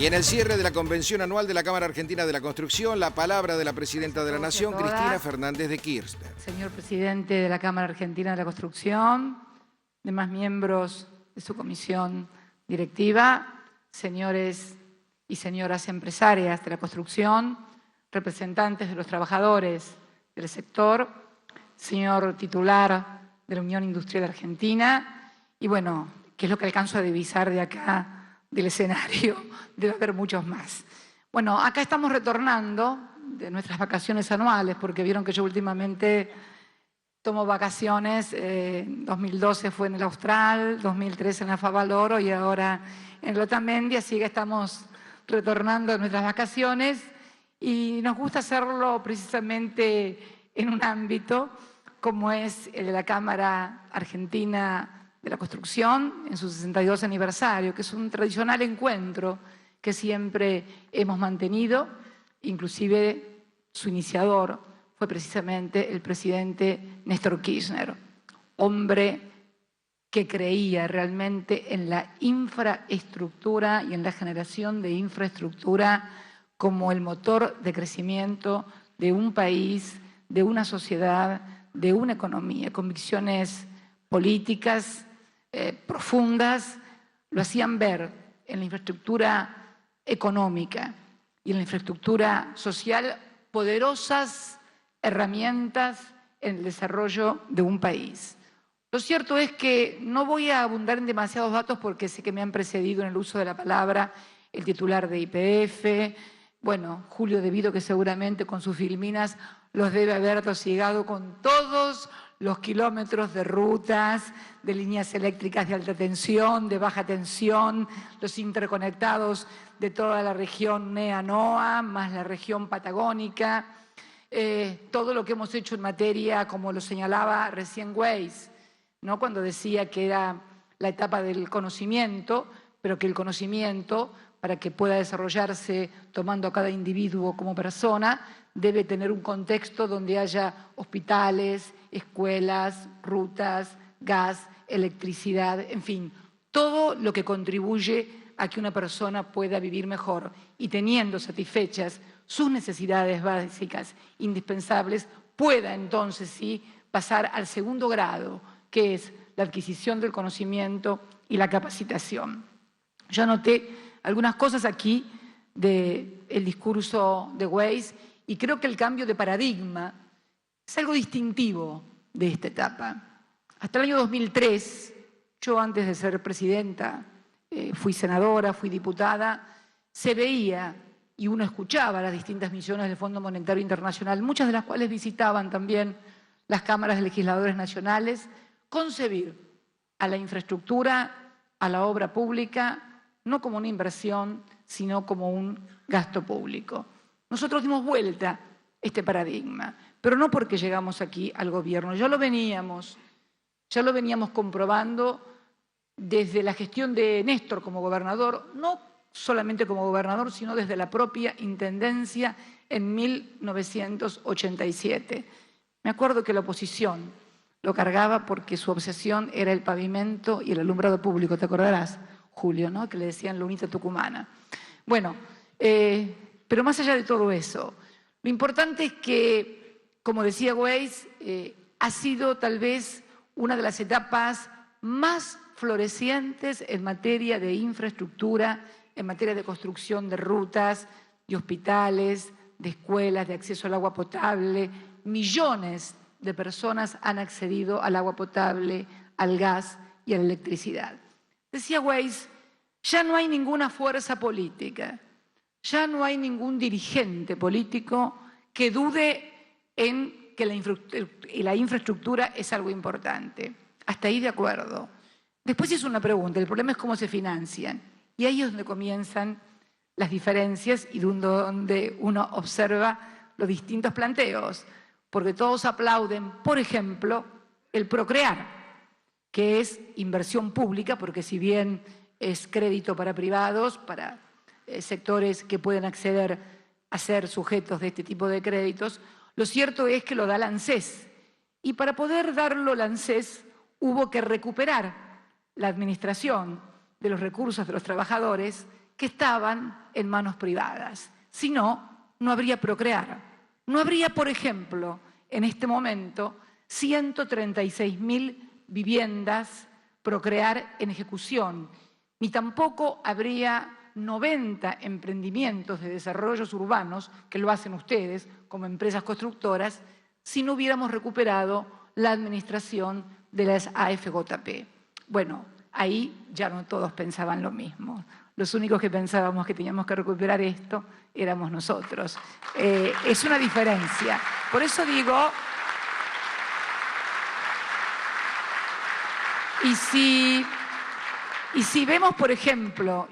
Y en el cierre de la convención anual de la Cámara Argentina de la Construcción, la palabra de la Presidenta de la Nación, Cristina Fernández de Kirchner. Señor Presidente de la Cámara Argentina de la Construcción, demás miembros de su comisión directiva, señores y señoras empresarias de la construcción, representantes de los trabajadores del sector, señor titular de la Unión Industrial Argentina, y bueno, ¿qué es lo que alcanzo a divisar de acá del escenario? Debe haber muchos más. Bueno, acá estamos retornando de nuestras vacaciones anuales, porque vieron que yo últimamente tomo vacaciones. 2012 fue en el Austral, 2013 en la Favaloro y ahora en el Otamendi, así que estamos retornando de nuestras vacaciones y nos gusta hacerlo precisamente en un ámbito como es el de la Cámara Argentina de la Construcción en su 62 aniversario, que es un tradicional encuentro que siempre hemos mantenido, inclusive su iniciador fue precisamente el presidente Néstor Kirchner, hombre que creía realmente en la infraestructura y en la generación de infraestructura como el motor de crecimiento de un país, de una sociedad, de una economía. Convicciones políticas profundas lo hacían ver en la infraestructura económica y en la infraestructura social poderosas herramientas en el desarrollo de un país. Lo cierto es que no voy a abundar en demasiados datos porque sé que me han precedido en el uso de la palabra el titular de YPF, bueno, Julio De Vito, que seguramente con sus filminas los debe haber atosigado con todos los kilómetros de rutas, de líneas eléctricas de alta tensión, de baja tensión, los interconectados de toda la región NEA-NOA, más la región patagónica, todo lo que hemos hecho en materia, como lo señalaba recién Weiss, ¿no? Cuando decía que era la etapa del conocimiento, pero que el conocimiento, para que pueda desarrollarse tomando a cada individuo como persona, debe tener un contexto donde haya hospitales, escuelas, rutas, gas, electricidad, en fin, todo lo que contribuye a que una persona pueda vivir mejor y teniendo satisfechas sus necesidades básicas indispensables, pueda entonces sí pasar al segundo grado, que es la adquisición del conocimiento y la capacitación. Yo anoté algunas cosas aquí del discurso de Weiss y creo que el cambio de paradigma es algo distintivo de esta etapa. Hasta el año 2003, yo antes de ser presidenta, fui senadora, fui diputada, se veía y uno escuchaba las distintas misiones del Fondo Monetario Internacional, muchas de las cuales visitaban también las cámaras de legisladores nacionales, concebir a la infraestructura, a la obra pública, no como una inversión, sino como un gasto público. Nosotros dimos vuelta a este paradigma, pero no porque llegamos aquí al gobierno, ya lo veníamos comprobando desde la gestión de Néstor como gobernador, no solamente como gobernador, sino desde la propia intendencia en 1987. Me acuerdo que la oposición lo cargaba porque su obsesión era el pavimento y el alumbrado público, ¿te acordarás, Julio, ¿no? Que le decían lunita tucumana? Bueno, pero más allá de todo eso, lo importante es que, como decía Weiss, ha sido tal vez una de las etapas más florecientes en materia de infraestructura, en materia de construcción de rutas, de hospitales, de escuelas, de acceso al agua potable. Millones de personas han accedido al agua potable, al gas y a la electricidad. Decía Weiss, ya no hay ninguna fuerza política, ya no hay ningún dirigente político que dude en que la infraestructura es algo importante. Hasta ahí de acuerdo. Después es una pregunta, el problema es cómo se financian. Y ahí es donde comienzan las diferencias y donde uno observa los distintos planteos. Porque todos aplauden, por ejemplo, el Procrear, que es inversión pública, porque si bien es crédito para privados, para sectores que pueden acceder a ser sujetos de este tipo de créditos, lo cierto es que lo da la ANSES. Y para poder darlo la ANSES hubo que recuperar la administración de los recursos de los trabajadores que estaban en manos privadas. Si no, no habría Procrear. No habría, por ejemplo, en este momento, 136.000 viviendas Procrear en ejecución, ni tampoco habría 90 emprendimientos de desarrollos urbanos, que lo hacen ustedes como empresas constructoras, si no hubiéramos recuperado la administración de las AFJP. Bueno, ahí ya no todos pensaban lo mismo. Los únicos que pensábamos que teníamos que recuperar esto éramos nosotros. Es una diferencia. Por eso digo, y si vemos, por ejemplo,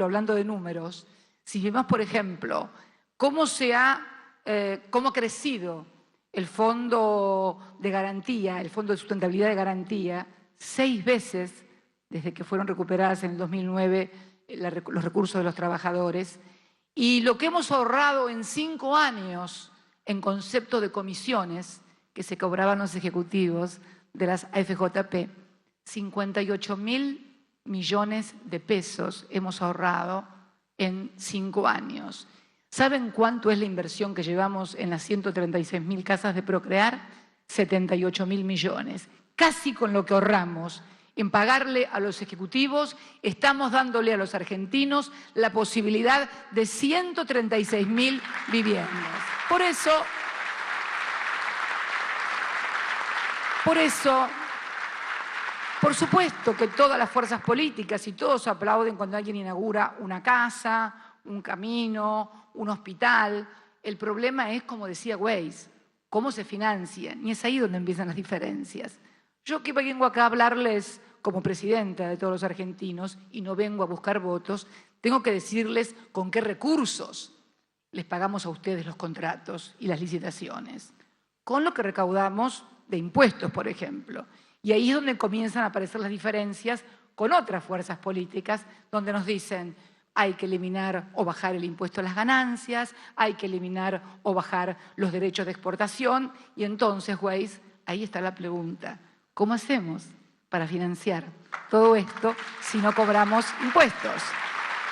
hablando de números, si vemos, por ejemplo, cómo ha crecido el Fondo de Garantía, el Fondo de Sustentabilidad de Garantía, 6 veces desde que fueron recuperadas en el 2009 los recursos de los trabajadores, y lo que hemos ahorrado en 5 años en concepto de comisiones que se cobraban los ejecutivos de las AFJP, 58.000 millones de pesos hemos ahorrado en 5 años. ¿Saben cuánto es la inversión que llevamos en las 136.000 casas de Procrear? 78.000 millones. Casi con lo que ahorramos en pagarle a los ejecutivos, estamos dándole a los argentinos la posibilidad de 136.000 viviendas. Por eso, por supuesto que todas las fuerzas políticas y todos aplauden cuando alguien inaugura una casa, un camino, un hospital. El problema es, como decía Weiss, cómo se financian, y es ahí donde empiezan las diferencias. Yo que vengo acá a hablarles como presidenta de todos los argentinos y no vengo a buscar votos, tengo que decirles con qué recursos les pagamos a ustedes los contratos y las licitaciones. Con lo que recaudamos de impuestos, por ejemplo. Y ahí es donde comienzan a aparecer las diferencias con otras fuerzas políticas, donde nos dicen hay que eliminar o bajar el impuesto a las ganancias, hay que eliminar o bajar los derechos de exportación. Y entonces, Weiss, ahí está la pregunta. ¿Cómo hacemos para financiar todo esto si no cobramos impuestos?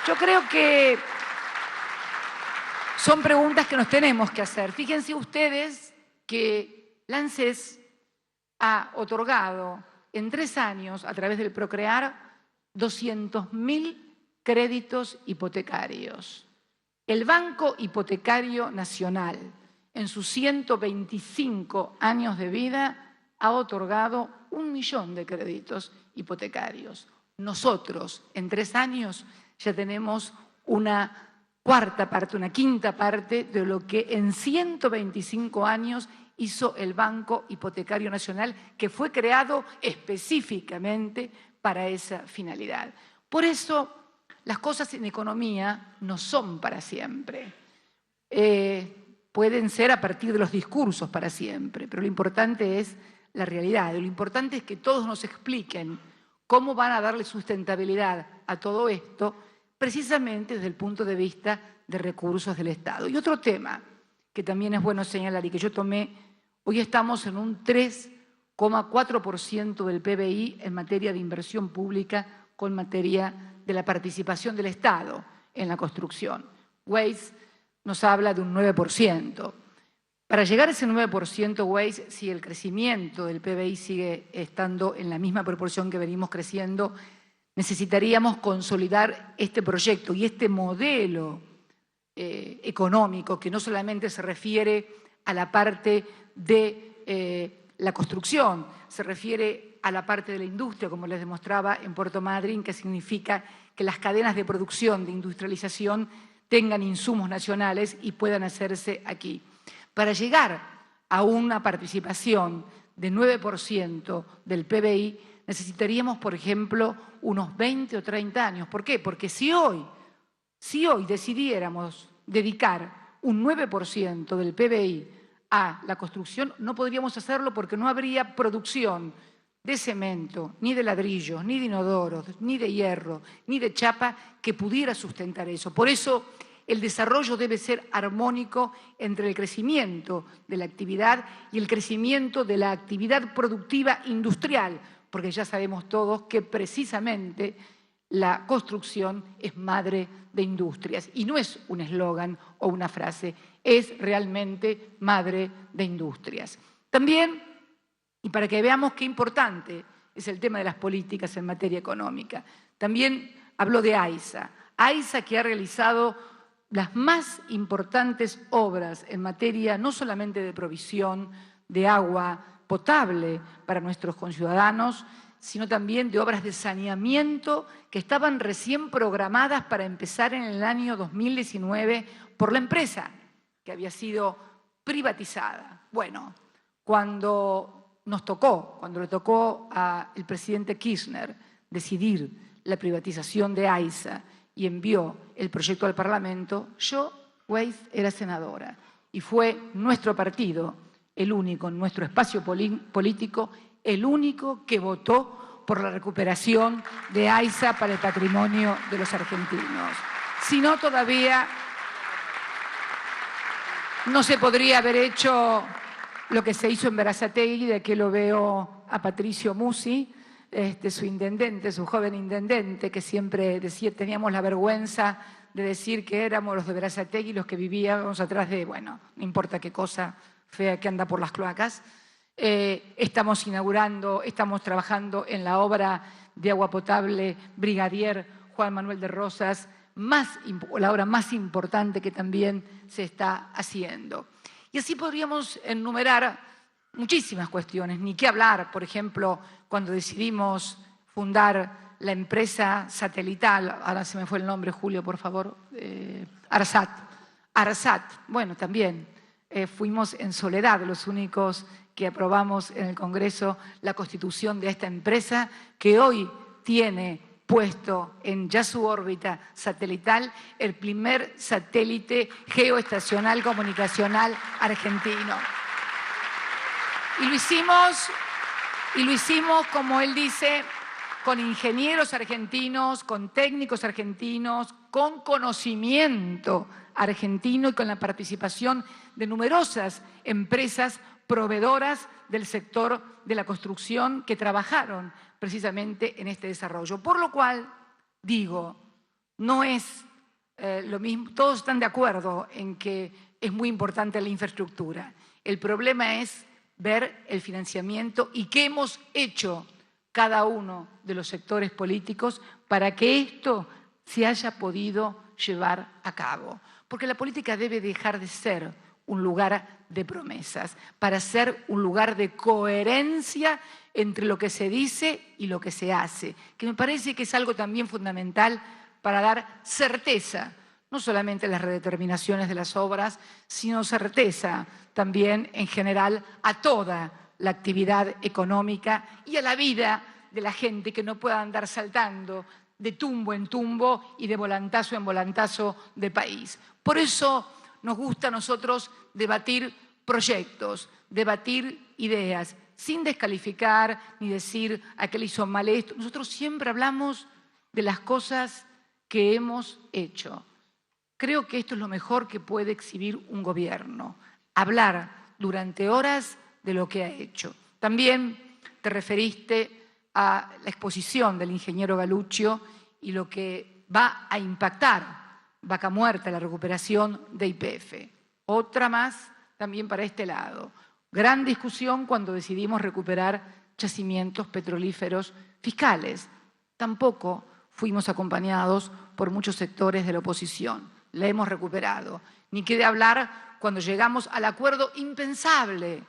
Yo creo que son preguntas que nos tenemos que hacer. Fíjense ustedes que la ANSES ha otorgado en 3 años, a través del Procrear, 200.000 créditos hipotecarios. El Banco Hipotecario Nacional, en sus 125 años de vida, ha otorgado 1 millón de créditos hipotecarios. Nosotros, en 3 años, ya tenemos una cuarta parte, una quinta parte de lo que en 125 años hizo el Banco Hipotecario Nacional, que fue creado específicamente para esa finalidad. Por eso, las cosas en economía no son para siempre. Pueden ser a partir de los discursos para siempre, pero lo importante es la realidad. Lo importante es que todos nos expliquen cómo van a darle sustentabilidad a todo esto, precisamente desde el punto de vista de recursos del Estado. Y otro tema que también es bueno señalar y que yo tomé, hoy estamos en un 3,4% del PBI en materia de inversión pública con materia de la participación del Estado en la construcción. Weiss nos habla de un 9%. Para llegar a ese 9%, Weiss, si el crecimiento del PBI sigue estando en la misma proporción que venimos creciendo, necesitaríamos consolidar este proyecto y este modelo económico que no solamente se refiere a la parte de la construcción, se refiere a la parte de la industria, como les demostraba en Puerto Madryn, que significa que las cadenas de producción, de industrialización, tengan insumos nacionales y puedan hacerse aquí. Para llegar a una participación de 9% del PBI, necesitaríamos, por ejemplo, unos 20 o 30 años. ¿Por qué? Porque si hoy decidiéramos dedicar un 9% del PBI a la construcción, no podríamos hacerlo porque no habría producción de cemento, ni de ladrillos, ni de inodoros, ni de hierro, ni de chapa que pudiera sustentar eso. Por eso el desarrollo debe ser armónico entre el crecimiento de la actividad y el crecimiento de la actividad productiva industrial, porque ya sabemos todos que precisamente la construcción es madre de industrias. Y no es un eslogan o una frase, es realmente madre de industrias. También, y para que veamos qué importante es el tema de las políticas en materia económica, también habló de AISA. AISA, que ha realizado las más importantes obras en materia no solamente de provisión de agua potable para nuestros conciudadanos, sino también de obras de saneamiento que estaban recién programadas para empezar en el año 2019 por la empresa, que había sido privatizada. Bueno, cuando le tocó al presidente Kirchner decidir la privatización de AISA y envió el proyecto al Parlamento, yo, Weiss, era senadora y fue nuestro partido el único en nuestro espacio político, el único que votó por la recuperación de AISA para el patrimonio de los argentinos. Si no, todavía no se podría haber hecho lo que se hizo en Berazategui, de que lo veo a Patricio Musi, su intendente, su joven intendente, que siempre decía, teníamos la vergüenza de decir que éramos los de Berazategui los que vivíamos atrás de, bueno, no importa qué cosa fea que anda por las cloacas. Estamos trabajando en la obra de agua potable Brigadier Juan Manuel de Rosas, la obra más importante que también se está haciendo. Y así podríamos enumerar muchísimas cuestiones, ni qué hablar, por ejemplo, cuando decidimos fundar la empresa satelital, ahora se me fue el nombre, Julio, por favor, ARSAT, bueno, también fuimos en soledad los únicos que aprobamos en el Congreso la constitución de esta empresa, que hoy tiene puesto en ya su órbita satelital el primer satélite geoestacional comunicacional argentino. Y lo hicimos, como él dice, con ingenieros argentinos, con técnicos argentinos, con conocimiento argentino y con la participación de numerosas empresas proveedoras del sector de la construcción que trabajaron precisamente en este desarrollo. Por lo cual, digo, no es lo mismo, todos están de acuerdo en que es muy importante la infraestructura. El problema es ver el financiamiento y qué hemos hecho cada uno de los sectores políticos para que esto se haya podido llevar a cabo. Porque la política debe dejar de ser un lugar de promesas, para ser un lugar de coherencia entre lo que se dice y lo que se hace, que me parece que es algo también fundamental para dar certeza, no solamente en las redeterminaciones de las obras, sino certeza también en general a toda la actividad económica y a la vida de la gente, que no pueda andar saltando de tumbo en tumbo y de volantazo en volantazo de país. Por eso nos gusta a nosotros debatir proyectos, debatir ideas, sin descalificar ni decir aquel hizo mal esto. Nosotros siempre hablamos de las cosas que hemos hecho. Creo que esto es lo mejor que puede exhibir un gobierno, hablar durante horas de lo que ha hecho. También te referiste a la exposición del ingeniero Galluccio y lo que va a impactar Vaca Muerta, la recuperación de YPF. Otra más también para este lado. Gran discusión cuando decidimos recuperar yacimientos petrolíferos fiscales. Tampoco fuimos acompañados por muchos sectores de la oposición. La hemos recuperado. Ni qué de hablar cuando llegamos al acuerdo impensable,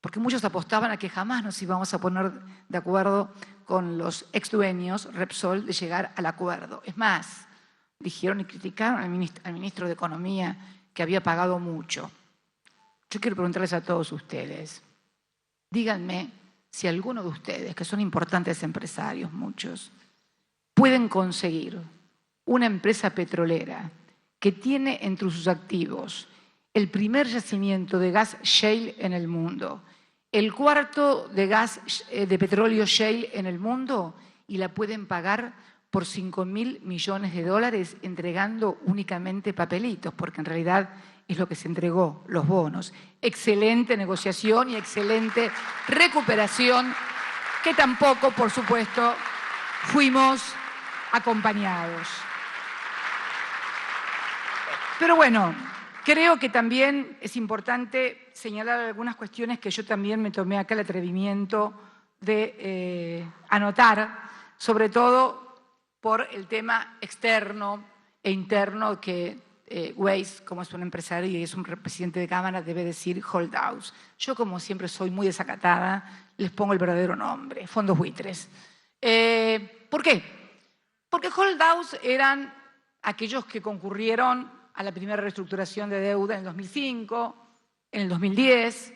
porque muchos apostaban a que jamás nos íbamos a poner de acuerdo con los exdueños Repsol de llegar al acuerdo. Es más, dijeron y criticaron al ministro de Economía que había pagado mucho. Yo quiero preguntarles a todos ustedes, díganme si alguno de ustedes, que son importantes empresarios, muchos, pueden conseguir una empresa petrolera que tiene entre sus activos el primer yacimiento de gas shale en el mundo, el cuarto de petróleo shale en el mundo, y la pueden pagar por $5.000 millones entregando únicamente papelitos, porque en realidad es lo que se entregó, los bonos. Excelente negociación y excelente recuperación, que tampoco, por supuesto, fuimos acompañados. Pero bueno, creo que también es importante señalar algunas cuestiones que yo también me tomé acá el atrevimiento de anotar, sobre todo por el tema externo e interno que Weiss, como es un empresario y es un presidente de Cámara, debe decir holdouts. Yo, como siempre soy muy desacatada, les pongo el verdadero nombre, fondos buitres. ¿Por qué? Porque holdouts eran aquellos que concurrieron a la primera reestructuración de deuda en el 2005, en el 2010,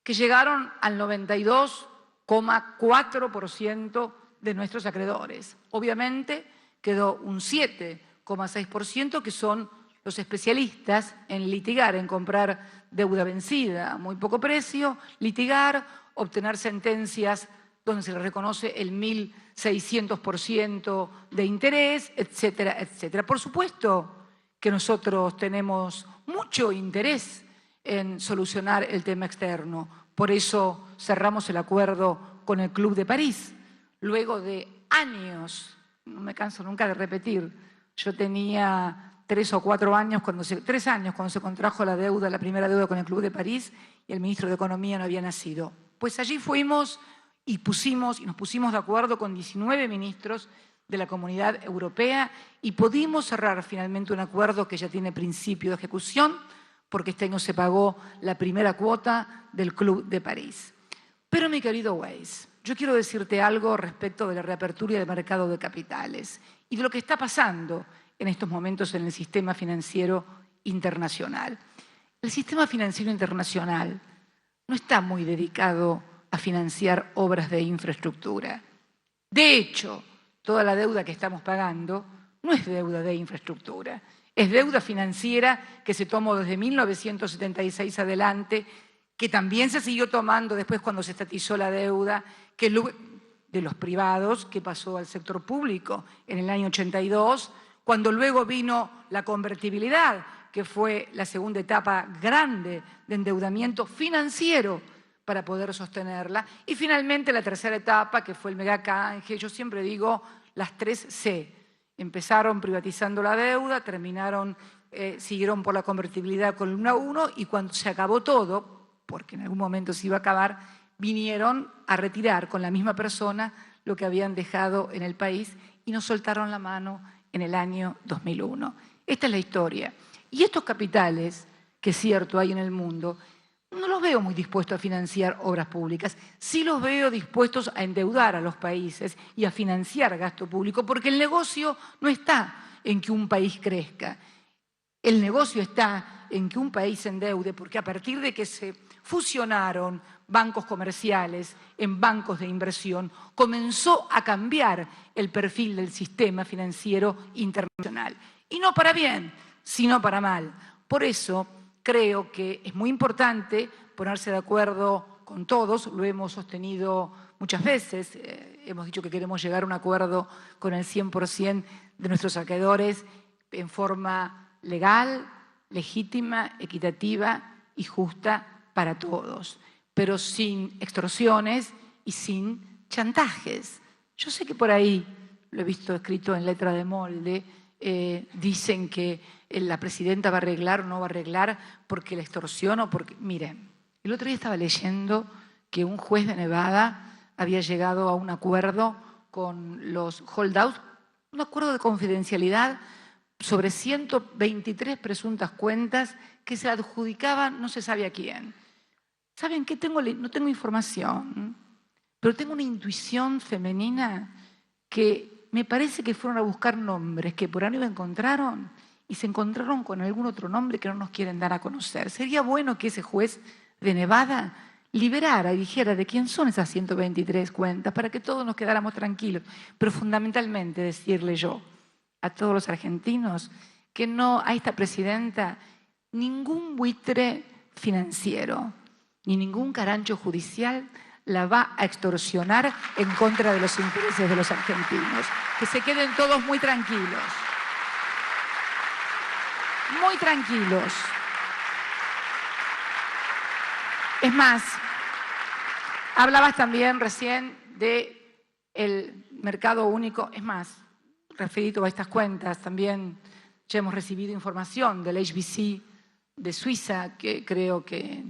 que llegaron al 92,4% de nuestros acreedores. Obviamente quedó un 7,6% que son los especialistas en litigar, en comprar deuda vencida a muy poco precio, litigar, obtener sentencias donde se les reconoce el 1.600% de interés, etcétera, etcétera. Por supuesto que nosotros tenemos mucho interés en solucionar el tema externo. Por eso cerramos el acuerdo con el Club de París. Luego de años, no me canso nunca de repetir, yo tenía 3 o 4 años, 3 años cuando se contrajo la deuda, la primera deuda con el Club de París, y el ministro de Economía no había nacido. Pues allí fuimos y nos pusimos de acuerdo con 19 ministros de la Comunidad Europea y pudimos cerrar finalmente un acuerdo que ya tiene principio de ejecución, porque este año se pagó la primera cuota del Club de París. Pero, mi querido Weiss, yo quiero decirte algo respecto de la reapertura del mercado de capitales y de lo que está pasando en estos momentos en el sistema financiero internacional. El sistema financiero internacional no está muy dedicado a financiar obras de infraestructura. De hecho, toda la deuda que estamos pagando no es deuda de infraestructura, es deuda financiera que se tomó desde 1976 adelante, que también se siguió tomando después cuando se estatizó la deuda, que de los privados, que pasó al sector público en el año 82, cuando luego vino la convertibilidad, que fue la segunda etapa grande de endeudamiento financiero para poder sostenerla, y finalmente la tercera etapa, que fue el megacanje. Yo siempre digo las 3 C. Empezaron privatizando la deuda, terminaron, siguieron por la convertibilidad con una 1 y cuando se acabó todo, porque en algún momento se iba a acabar, vinieron a retirar con la misma persona lo que habían dejado en el país y nos soltaron la mano en el año 2001. Esta es la historia. Y estos capitales, que es cierto hay en el mundo, no los veo muy dispuestos a financiar obras públicas. Sí los veo dispuestos a endeudar a los países y a financiar gasto público, porque el negocio no está en que un país crezca. El negocio está en que un país se endeude, porque a partir de que se fusionaron bancos comerciales en bancos de inversión, comenzó a cambiar el perfil del sistema financiero internacional. Y no para bien, sino para mal. Por eso creo que es muy importante ponerse de acuerdo con todos, lo hemos sostenido muchas veces, hemos dicho que queremos llegar a un acuerdo con el 100% de nuestros acreedores en forma legal, legítima, equitativa y justa para todos, pero sin extorsiones y sin chantajes. Yo sé que por ahí, lo he visto escrito en letra de molde, dicen que la presidenta va a arreglar o no va a arreglar porque la extorsión o porque... Miren, el otro día estaba leyendo que un juez de Nevada había llegado a un acuerdo con los holdouts, un acuerdo de confidencialidad sobre 123 presuntas cuentas que se adjudicaban no se sabe a quién. ¿Saben qué? No tengo información, pero tengo una intuición femenina que me parece que fueron a buscar nombres que por ahí no encontraron y se encontraron con algún otro nombre que no nos quieren dar a conocer. Sería bueno que ese juez de Nevada liberara y dijera de quién son esas 123 cuentas para que todos nos quedáramos tranquilos. Pero fundamentalmente decirle yo a todos los argentinos que no a esta presidenta ningún buitre financiero ni ningún carancho judicial la va a extorsionar en contra de los intereses de los argentinos. Que se queden todos muy tranquilos. Muy tranquilos. Es más, hablabas también recién del mercado único. Es más, referido a estas cuentas, también ya hemos recibido información del HBC de Suiza, que creo que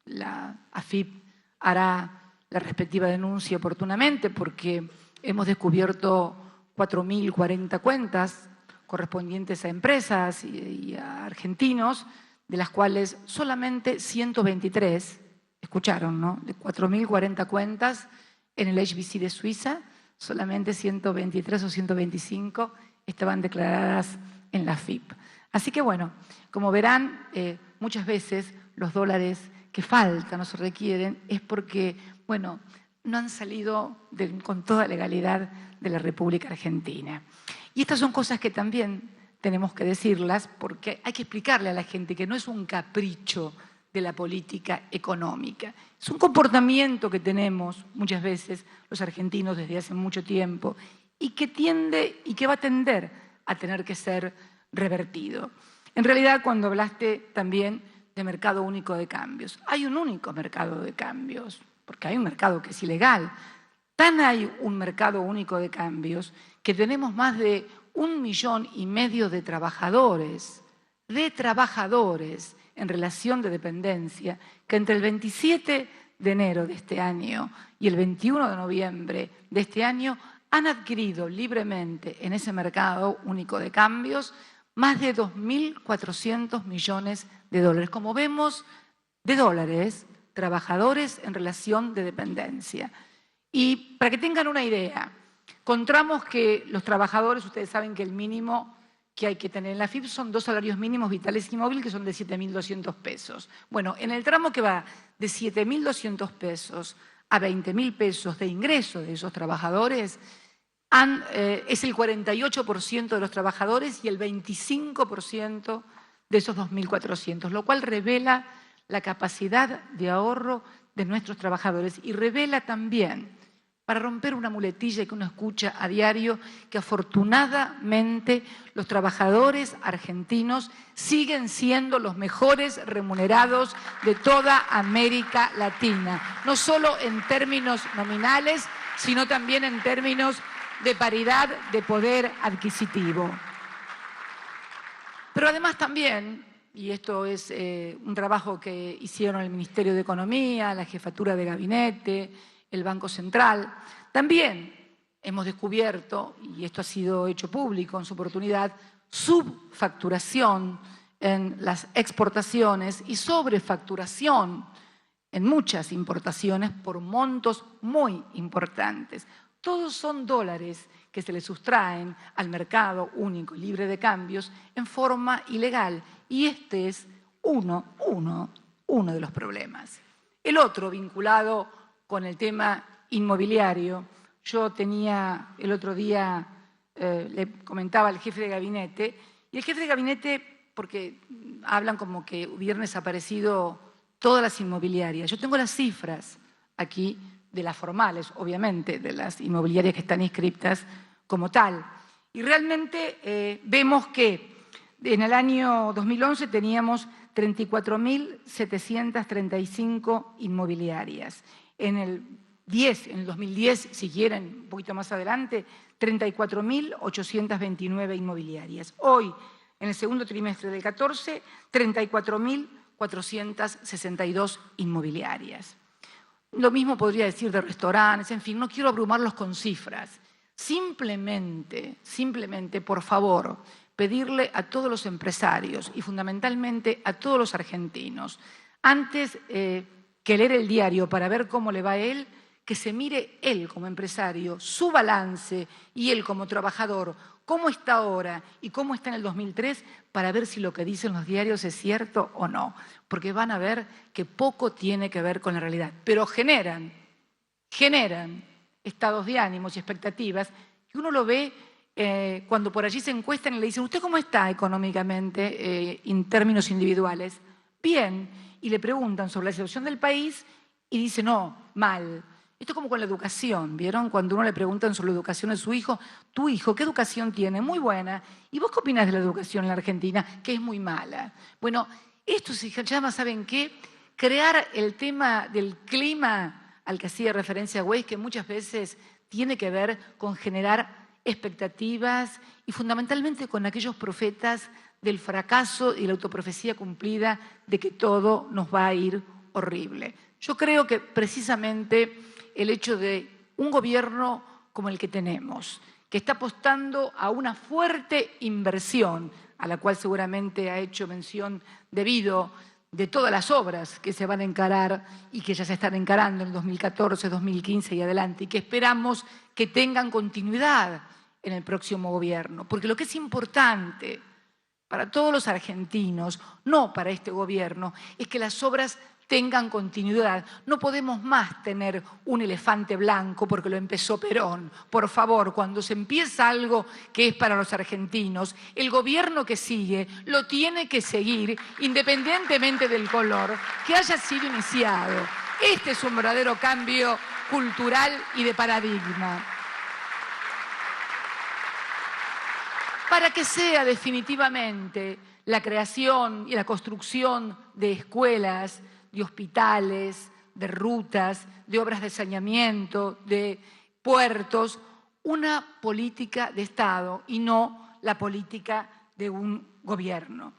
la AFIP hará la respectiva denuncia oportunamente, porque hemos descubierto 4.040 cuentas correspondientes a empresas y a argentinos, de las cuales solamente 123, escucharon, ¿no? De 4.040 cuentas en el HBC de Suiza, solamente 123 o 125 estaban declaradas en la AFIP. Así que bueno, como verán, muchas veces los dólares que faltan o se requieren es porque, bueno, no han salido con toda legalidad de la República Argentina. Y estas son cosas que también tenemos que decirlas porque hay que explicarle a la gente que no es un capricho de la política económica. Es un comportamiento que tenemos muchas veces los argentinos desde hace mucho tiempo y que tiende y que va a tender a tener que ser revertido. En realidad, cuando hablaste también de mercado único de cambios, hay un único mercado de cambios, porque hay un mercado que es ilegal. Tan hay un mercado único de cambios que tenemos más de 1,5 millones de trabajadores en relación de dependencia, que entre el 27 de enero de este año y el 21 de noviembre de este año han adquirido libremente en ese mercado único de cambios más de 2.400 millones de dólares. Como vemos, de dólares, trabajadores en relación de dependencia. Y para que tengan una idea, encontramos que los trabajadores, ustedes saben que el mínimo que hay que tener en la AFIP son 2 salarios mínimos vitales y móviles que son de 7.200 pesos. Bueno, en el tramo que va de 7.200 pesos a 20.000 pesos de ingreso de esos trabajadores, es el 48% de los trabajadores y el 25% de esos 2.400, lo cual revela la capacidad de ahorro de nuestros trabajadores y revela también, para romper una muletilla que uno escucha a diario, que afortunadamente los trabajadores argentinos siguen siendo los mejores remunerados de toda América Latina, no solo en términos nominales, sino también en términos de paridad de poder adquisitivo. Pero además también, y esto es un trabajo que hicieron el Ministerio de Economía, la Jefatura de Gabinete, el Banco Central, también hemos descubierto, y esto ha sido hecho público en su oportunidad, subfacturación en las exportaciones y sobrefacturación en muchas importaciones por montos muy importantes. Todos son dólares que se le sustraen al mercado único y libre de cambios en forma ilegal. Y este es uno de los problemas. El otro, vinculado con el tema inmobiliario, yo tenía el otro día, le comentaba al jefe de gabinete, y el jefe de gabinete, porque hablan como que hubieran desaparecido todas las inmobiliarias. Yo tengo las cifras aquí de las formales, obviamente, de las inmobiliarias que están inscritas como tal. Y realmente vemos que en el año 2011 teníamos 34.735 inmobiliarias. En el 2010, si quieren, un poquito más adelante, 34.829 inmobiliarias. Hoy, en el segundo trimestre del 14, 34.462 inmobiliarias. Lo mismo podría decir de restaurantes, en fin, no quiero abrumarlos con cifras. Simplemente, por favor, pedirle a todos los empresarios y fundamentalmente a todos los argentinos, antes que leer el diario para ver cómo le va a él, que se mire él como empresario, su balance y él como trabajador, cómo está ahora y cómo está en el 2003, para ver si lo que dicen los diarios es cierto o no. Porque van a ver que poco tiene que ver con la realidad. Pero generan estados de ánimos y expectativas que uno lo ve cuando por allí se encuestan y le dicen, ¿usted cómo está económicamente en términos individuales? Bien. Y le preguntan sobre la situación del país y dice, no, mal. Esto es como con la educación, ¿vieron? Cuando uno le preguntan sobre la educación de su hijo, tu hijo, ¿qué educación tiene? Muy buena. ¿Y vos qué opinás de la educación en la Argentina? Que es muy mala. Bueno, esto se llama, ¿saben qué? Crear el tema del clima al que hacía referencia Weiss, que muchas veces tiene que ver con generar expectativas y fundamentalmente con aquellos profetas del fracaso y la autoprofecía cumplida de que todo nos va a ir horrible. Yo creo que precisamente el hecho de un gobierno como el que tenemos, que está apostando a una fuerte inversión, a la cual seguramente ha hecho mención debido de todas las obras que se van a encarar y que ya se están encarando en 2014, 2015 y adelante, y que esperamos que tengan continuidad en el próximo gobierno. Porque lo que es importante para todos los argentinos, no para este gobierno, es que las obras tengan continuidad. No podemos más tener un elefante blanco porque lo empezó Perón. Por favor, cuando se empieza algo que es para los argentinos, el gobierno que sigue lo tiene que seguir independientemente del color que haya sido iniciado. Este es un verdadero cambio cultural y de paradigma. Para que sea definitivamente la creación y la construcción de escuelas, de hospitales, de rutas, de obras de saneamiento, de puertos, una política de Estado y no la política de un gobierno.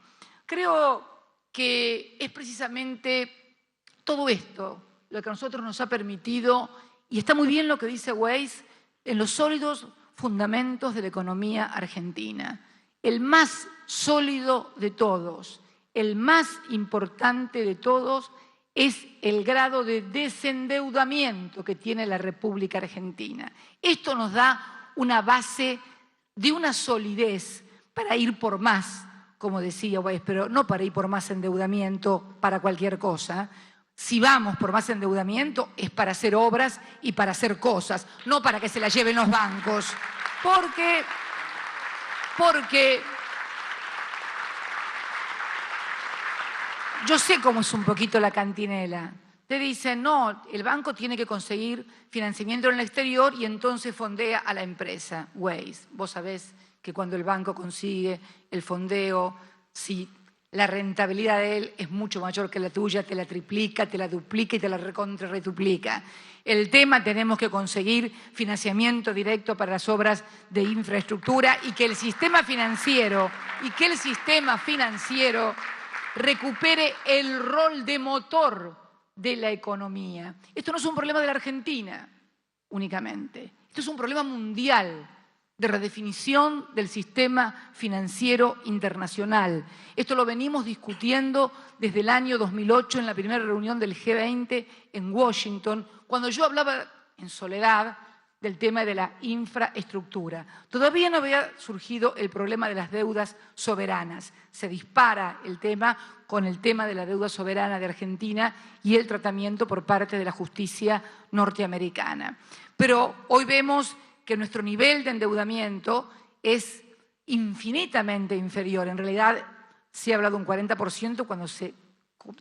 Creo que es precisamente todo esto lo que a nosotros nos ha permitido, y está muy bien lo que dice Weiss, en los sólidos fundamentos de la economía argentina. El más sólido de todos, el más importante de todos, es el grado de desendeudamiento que tiene la República Argentina. Esto nos da una base de una solidez para ir por más, como decía Weiss, pero no para ir por más endeudamiento para cualquier cosa. Si vamos por más endeudamiento es para hacer obras y para hacer cosas, no para que se las lleven los bancos. Porque yo sé cómo es un poquito la cantinela. Te dicen, no, el banco tiene que conseguir financiamiento en el exterior y entonces fondea a la empresa. Weiss, vos sabés que cuando el banco consigue el fondeo, si la rentabilidad de él es mucho mayor que la tuya, te la triplica, te la duplica y te la recontra-reduplica. El tema, tenemos que conseguir financiamiento directo para las obras de infraestructura y que el sistema financiero recupere el rol de motor de la economía. Esto no es un problema de la Argentina únicamente, esto es un problema mundial de redefinición del sistema financiero internacional. Esto lo venimos discutiendo desde el año 2008 en la primera reunión del G20 en Washington, cuando yo hablaba en soledad del tema de la infraestructura. Todavía no había surgido el problema de las deudas soberanas. Se dispara el tema con el tema de la deuda soberana de Argentina y el tratamiento por parte de la justicia norteamericana. Pero hoy vemos que nuestro nivel de endeudamiento es infinitamente inferior. En realidad se habla de un 40%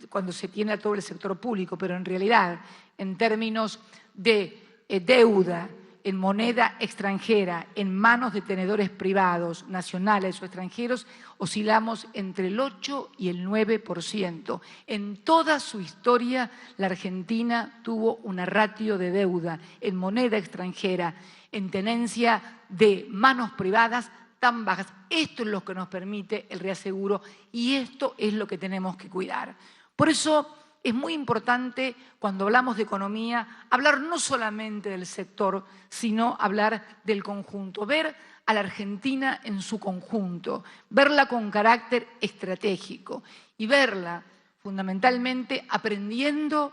cuando se tiene a todo el sector público, pero en realidad, en términos de deuda en moneda extranjera, en manos de tenedores privados, nacionales o extranjeros, oscilamos entre el 8 y el 9%. En toda su historia, la Argentina tuvo una ratio de deuda en moneda extranjera, en tenencia de manos privadas tan bajas. Esto es lo que nos permite el reaseguro y esto es lo que tenemos que cuidar. Por eso es muy importante, cuando hablamos de economía, hablar no solamente del sector, sino hablar del conjunto, ver a la Argentina en su conjunto, verla con carácter estratégico y verla fundamentalmente aprendiendo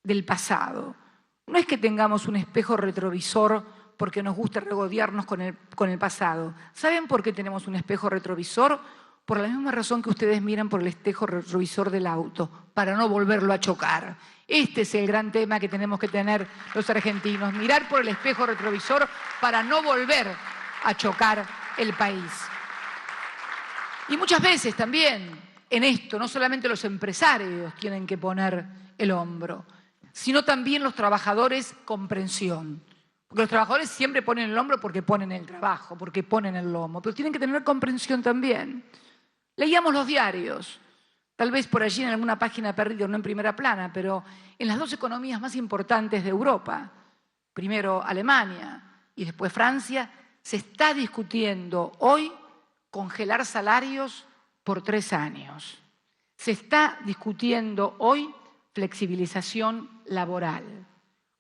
del pasado. No es que tengamos un espejo retrovisor porque nos gusta regodearnos con el pasado. ¿Saben por qué tenemos un espejo retrovisor? Por la misma razón que ustedes miran por el espejo retrovisor del auto, para no volverlo a chocar. Este es el gran tema que tenemos que tener los argentinos, mirar por el espejo retrovisor para no volver a chocar el país. Y muchas veces también en esto, no solamente los empresarios tienen que poner el hombro, sino también los trabajadores, comprensión. Porque los trabajadores siempre ponen el hombro porque ponen el trabajo, porque ponen el lomo, pero tienen que tener comprensión también. Leíamos los diarios, tal vez por allí en alguna página perdida, no en primera plana, pero en las dos economías más importantes de Europa, primero Alemania y después Francia, Se está discutiendo hoy congelar salarios por 3 años. Se está discutiendo hoy flexibilización laboral.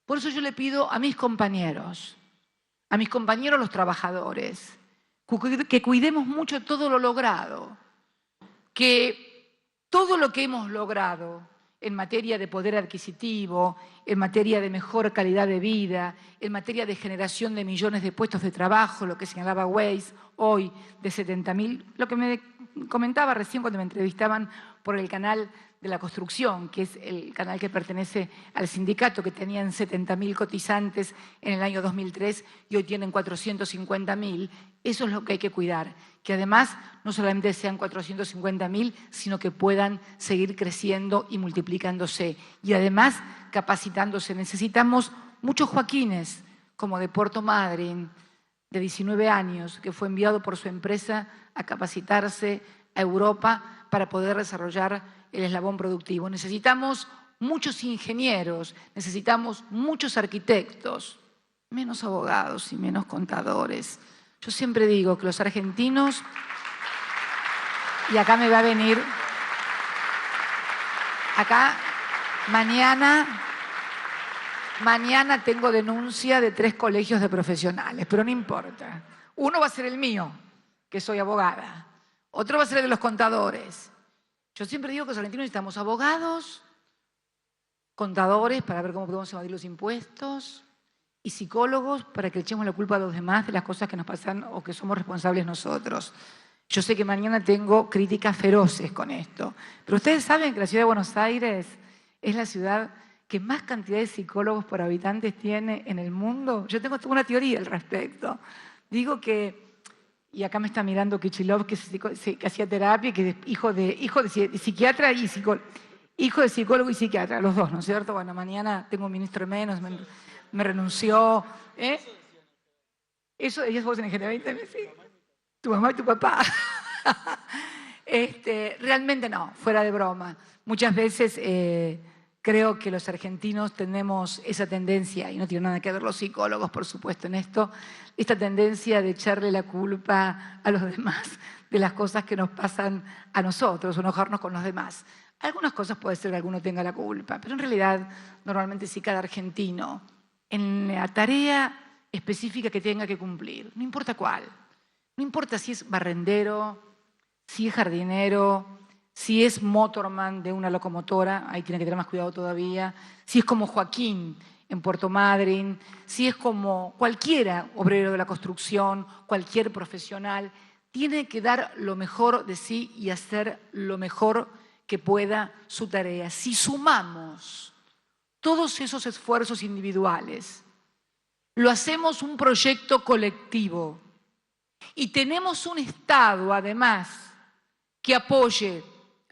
Por eso yo le pido a mis compañeros los trabajadores, que cuidemos mucho todo lo logrado, que todo lo que hemos logrado en materia de poder adquisitivo, en materia de mejor calidad de vida, en materia de generación de millones de puestos de trabajo, lo que señalaba Weiss hoy, de 70.000, lo que me comentaba recién cuando me entrevistaban por el canal de la construcción, que es el canal que pertenece al sindicato, que tenían 70.000 cotizantes en el año 2003 y hoy tienen 450.000. Eso es lo que hay que cuidar, que además no solamente sean 450.000, sino que puedan seguir creciendo y multiplicándose. Y además capacitándose. Necesitamos muchos Joaquines, como de Puerto Madryn, de 19 años, que fue enviado por su empresa a capacitarse a Europa para poder desarrollar el eslabón productivo. Necesitamos muchos ingenieros, necesitamos muchos arquitectos, menos abogados y menos contadores. Yo siempre digo que los argentinos, y acá me va a venir, acá mañana tengo denuncia de 3 colegios de profesionales, pero no importa. Uno va a ser el mío, que soy abogada. Otro va a ser el de los contadores. Yo siempre digo que los argentinos necesitamos abogados, contadores para ver cómo podemos evadir los impuestos y psicólogos para que echemos la culpa a los demás de las cosas que nos pasan o que somos responsables nosotros. Yo sé que mañana tengo críticas feroces con esto, pero ustedes saben que la ciudad de Buenos Aires es la ciudad que más cantidad de psicólogos por habitantes tiene en el mundo. Yo tengo una teoría al respecto. Digo que, y acá me está mirando Kichilov, que hacía terapia, que es hijo de psiquiatra y psicólogo. Hijo de psicólogo y psiquiatra, los dos, ¿no es cierto? Bueno, mañana tengo un ministro menos, me renunció. Eso, ellos vos en ingeniería 20, sí. Tu mamá y tu papá. Realmente no, fuera de broma. Muchas veces creo que los argentinos tenemos esa tendencia, y no tiene nada que ver los psicólogos, por supuesto, en esto, esta tendencia de echarle la culpa a los demás de las cosas que nos pasan a nosotros, o enojarnos con los demás. Algunas cosas puede ser que alguno tenga la culpa, pero en realidad, normalmente sí cada argentino, en la tarea específica que tenga que cumplir, no importa cuál, no importa si es barrendero, si es jardinero, si es motorman de una locomotora, ahí tiene que tener más cuidado todavía, si es como Joaquín en Puerto Madryn, si es como cualquiera obrero de la construcción, cualquier profesional, tiene que dar lo mejor de sí y hacer lo mejor que pueda su tarea. Si sumamos todos esos esfuerzos individuales, lo hacemos un proyecto colectivo y tenemos un Estado, además, que apoye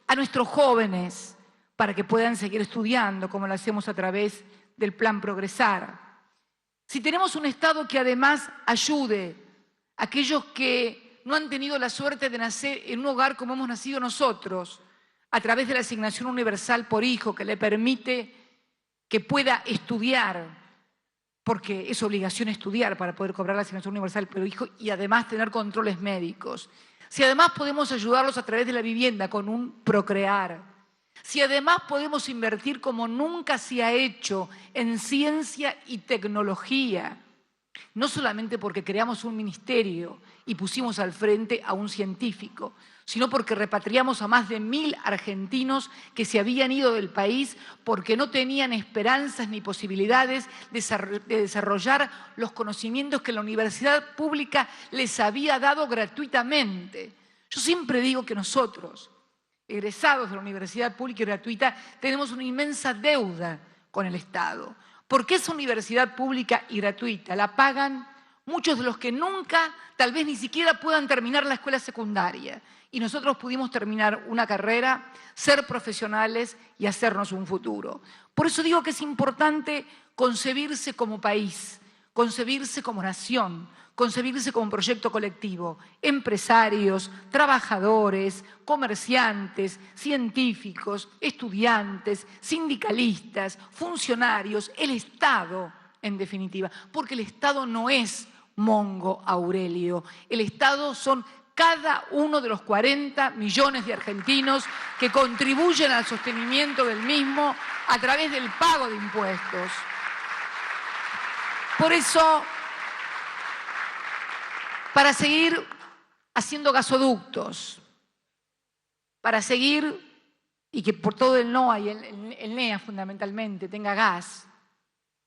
a nuestros jóvenes para que puedan seguir estudiando, como lo hacemos a través del Plan Progresar. Si tenemos un Estado que además ayude a aquellos que no han tenido la suerte de nacer en un hogar como hemos nacido nosotros, a través de la asignación universal por hijo, que le permite que pueda estudiar, porque es obligación estudiar para poder cobrar la asignación universal por hijo y además tener controles médicos. Si además podemos ayudarlos a través de la vivienda con un Procrear, si además podemos invertir como nunca se ha hecho en ciencia y tecnología, no solamente porque creamos un ministerio y pusimos al frente a un científico, sino porque repatriamos a más de 1.000 argentinos que se habían ido del país porque no tenían esperanzas ni posibilidades de desarrollar los conocimientos que la universidad pública les había dado gratuitamente. Yo siempre digo que nosotros, egresados de la universidad pública y gratuita, tenemos una inmensa deuda con el Estado, porque esa universidad pública y gratuita la pagan muchos de los que nunca, tal vez ni siquiera puedan terminar la escuela secundaria. Y nosotros pudimos terminar una carrera, ser profesionales y hacernos un futuro. Por eso digo que es importante concebirse como país, concebirse como nación, concebirse como un proyecto colectivo. Empresarios, trabajadores, comerciantes, científicos, estudiantes, sindicalistas, funcionarios, el Estado, en definitiva. Porque el Estado no es Mongo Aurelio. El Estado son cada uno de los 40 millones de argentinos que contribuyen al sostenimiento del mismo a través del pago de impuestos. Por eso, para seguir haciendo gasoductos, para seguir y que por todo el NOA y el NEA fundamentalmente tenga gas,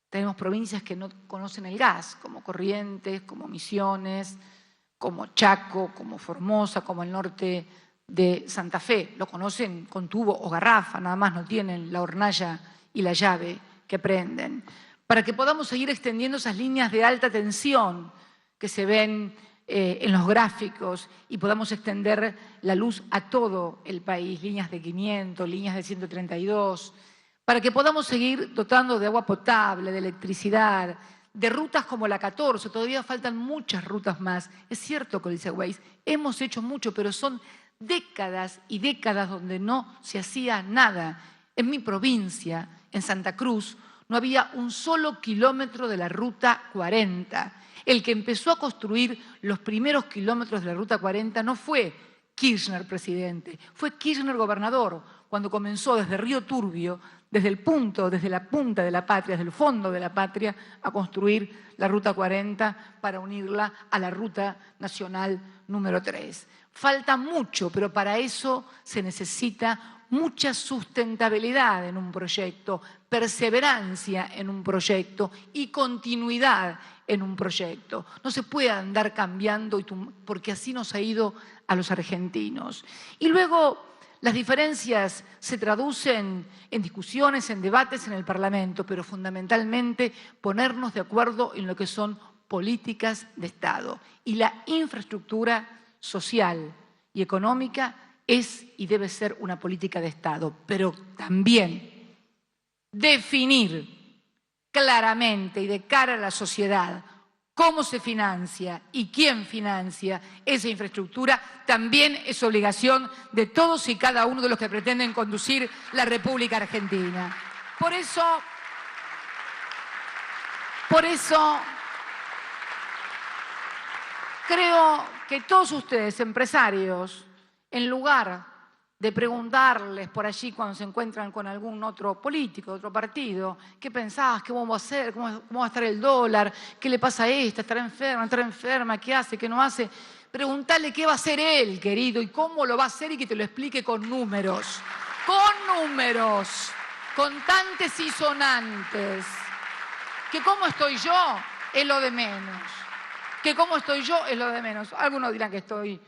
tenemos provincias que no conocen el gas, como Corrientes, como Misiones, como Chaco, como Formosa, como el norte de Santa Fe. Lo conocen con tubo o garrafa, nada más no tienen la hornalla y la llave que prenden. Para que podamos seguir extendiendo esas líneas de alta tensión que se ven en los gráficos y podamos extender la luz a todo el país, líneas de 500, líneas de 132, para que podamos seguir dotando de agua potable, de electricidad, de rutas como la 14, todavía faltan muchas rutas más. Es cierto, como dice Weiss, hemos hecho mucho, pero son décadas y décadas donde no se hacía nada. En mi provincia, en Santa Cruz, no había un solo kilómetro de la Ruta 40. El que empezó a construir los primeros kilómetros de la Ruta 40 no fue Kirchner presidente, fue Kirchner gobernador, cuando comenzó desde Río Turbio, desde la punta de la patria, desde el fondo de la patria, a construir la Ruta 40 para unirla a la Ruta Nacional número 3. Falta mucho, pero para eso se necesita mucha sustentabilidad en un proyecto, perseverancia en un proyecto y continuidad en un proyecto. No se puede andar cambiando porque así nos ha ido a los argentinos. Y luego las diferencias se traducen en discusiones, en debates en el Parlamento, pero fundamentalmente ponernos de acuerdo en lo que son políticas de Estado. Y la infraestructura social y económica es y debe ser una política de Estado, pero también definir claramente y de cara a la sociedad cómo se financia y quién financia esa infraestructura también es obligación de todos y cada uno de los que pretenden conducir la República Argentina. Por eso creo que todos ustedes, empresarios, en lugar de preguntarles por allí cuando se encuentran con algún otro político, otro partido, ¿qué pensás? ¿Qué vamos a hacer? ¿Cómo va a estar el dólar? ¿Qué le pasa a esta? ¿Estará enferma? ¿Estará enferma? ¿Qué hace? ¿Qué no hace? Preguntarle qué va a hacer él, querido, y cómo lo va a hacer y que te lo explique con números. Con números, contantes y sonantes. Que cómo estoy yo es lo de menos. Que cómo estoy yo es lo de menos. Algunos dirán que estoy...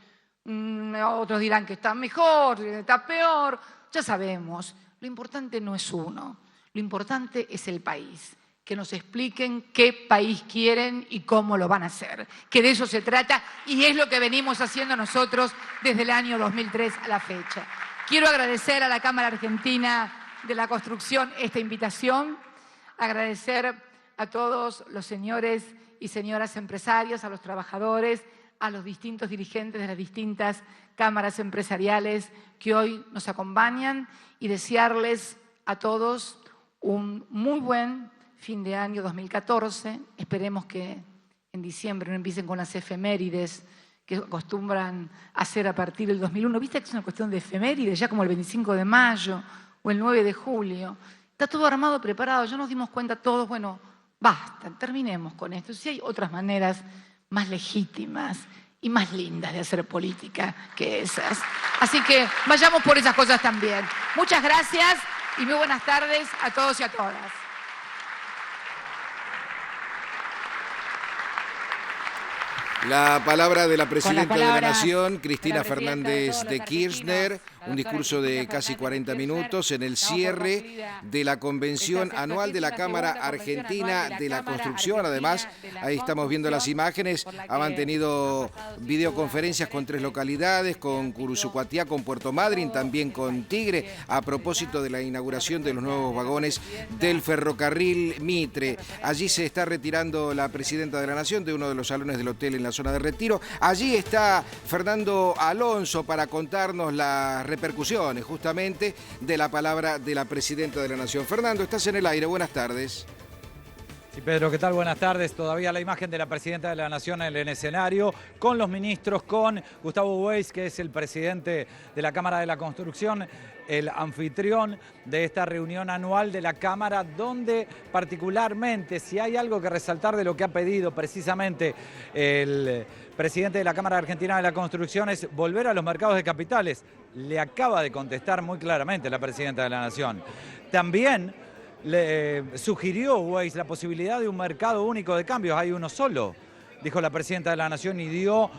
otros dirán que está mejor, que está peor, ya sabemos. Lo importante no es uno, lo importante es el país. Que nos expliquen qué país quieren y cómo lo van a hacer. Que de eso se trata y es lo que venimos haciendo nosotros desde el año 2003 a la fecha. Quiero agradecer a la Cámara Argentina de la Construcción esta invitación, agradecer a todos los señores y señoras empresarios, a los trabajadores, a los distintos dirigentes de las distintas cámaras empresariales que hoy nos acompañan y desearles a todos un muy buen fin de año 2014. Esperemos que en diciembre no empiecen con las efemérides que acostumbran hacer a partir del 2001. ¿Viste que es una cuestión de efemérides? Ya como el 25 de mayo o el 9 de julio. Está todo armado, preparado. Ya nos dimos cuenta todos, bueno, basta, terminemos con esto. Si hay otras maneras más legítimas y más lindas de hacer política que esas. Así que vayamos por esas cosas también. Muchas gracias y muy buenas tardes a todos y a todas. La palabra de la Presidenta de la Nación, Cristina Fernández de Kirchner, un discurso de casi 40 minutos en el cierre de la convención anual de la Cámara Argentina de la Construcción. Además, ahí estamos viendo las imágenes, ha mantenido videoconferencias con 3 localidades, con Curuzucuatiá, con Puerto Madryn, también con Tigre, a propósito de la inauguración de los nuevos vagones del ferrocarril Mitre. Allí se está retirando la Presidenta de la Nación de uno de los salones del hotel en la zona de Retiro. Allí está Fernando Alonso para contarnos las repercusiones justamente de la palabra de la Presidenta de la Nación. Fernando, estás en el aire, buenas tardes. Sí, Pedro, ¿qué tal? Buenas tardes. Todavía la imagen de la Presidenta de la Nación en el escenario, con los ministros, con Gustavo Weiss, que es el presidente de la Cámara de la Construcción, el anfitrión de esta reunión anual de la Cámara, donde particularmente, si hay algo que resaltar de lo que ha pedido precisamente el presidente de la Cámara Argentina de la Construcción, es volver a los mercados de capitales. Le acaba de contestar muy claramente la Presidenta de la Nación. También le sugirió Weiss la posibilidad de un mercado único de cambios. Hay uno solo, dijo la Presidenta de la Nación, y dio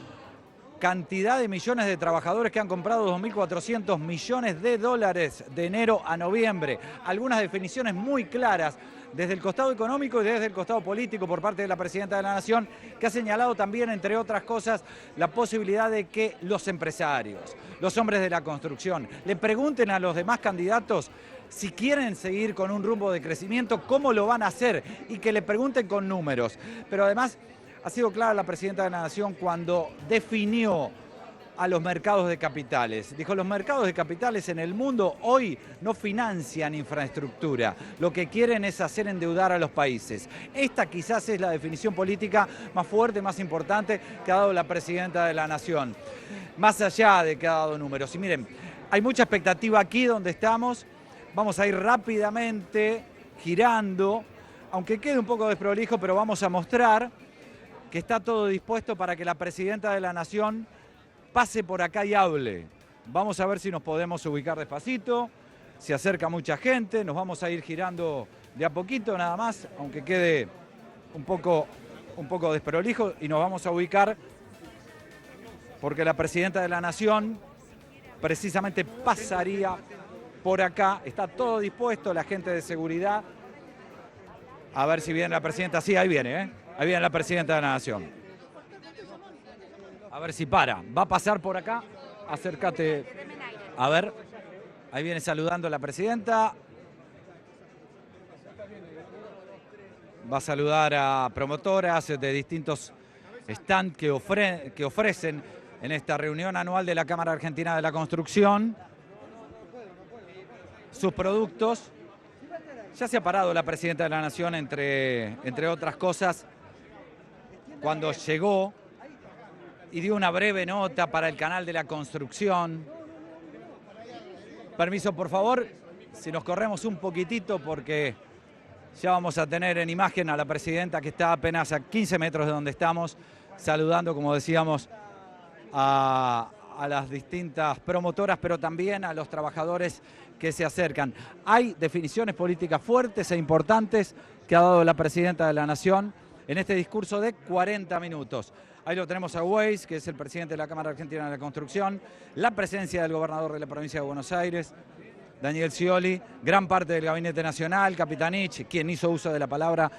cantidad de millones de trabajadores que han comprado 2.400 millones de dólares de enero a noviembre. Algunas definiciones muy claras desde el costado económico y desde el costado político por parte de la Presidenta de la Nación, que ha señalado también, entre otras cosas, la posibilidad de que los empresarios, los hombres de la construcción, le pregunten a los demás candidatos si quieren seguir con un rumbo de crecimiento, cómo lo van a hacer, y que le pregunten con números. Pero además ha sido clara la Presidenta de la Nación cuando definió a los mercados de capitales. Dijo, los mercados de capitales en el mundo hoy no financian infraestructura. Lo que quieren es hacer endeudar a los países. Esta quizás es la definición política más fuerte, más importante que ha dado la Presidenta de la Nación. Más allá de que ha dado números. Y miren, hay mucha expectativa aquí donde estamos. Vamos a ir rápidamente girando, aunque quede un poco desprolijo, pero vamos a mostrar que está todo dispuesto para que la Presidenta de la Nación pase por acá y hable. Vamos a ver si nos podemos ubicar despacito, se acerca mucha gente, nos vamos a ir girando de a poquito nada más, aunque quede un poco desprolijo, y nos vamos a ubicar porque la Presidenta de la Nación precisamente pasaría por acá. Está todo dispuesto, la gente de seguridad. A ver si viene la Presidenta. Sí, ahí viene, ¿eh? Ahí viene la Presidenta de la Nación. A ver si para. Va a pasar por acá. Acércate. A ver. Ahí viene saludando la Presidenta. Va a saludar a promotoras de distintos stands que ofrecen en esta reunión anual de la Cámara Argentina de la Construcción sus productos. Ya se ha parado la Presidenta de la Nación, entre otras cosas, cuando llegó y dio una breve nota para el canal de la construcción. Permiso, por favor, si nos corremos un poquitito, porque ya vamos a tener en imagen a la Presidenta, que está apenas a 15 metros de donde estamos, saludando, como decíamos, a las distintas promotoras, pero también a los trabajadores que se acercan. Hay definiciones políticas fuertes e importantes que ha dado la Presidenta de la Nación en este discurso de 40 minutos. Ahí lo tenemos a Weiss, que es el presidente de la Cámara Argentina de la Construcción, la presencia del gobernador de la provincia de Buenos Aires, Daniel Scioli, gran parte del Gabinete Nacional, Capitanich, quien hizo uso de la palabra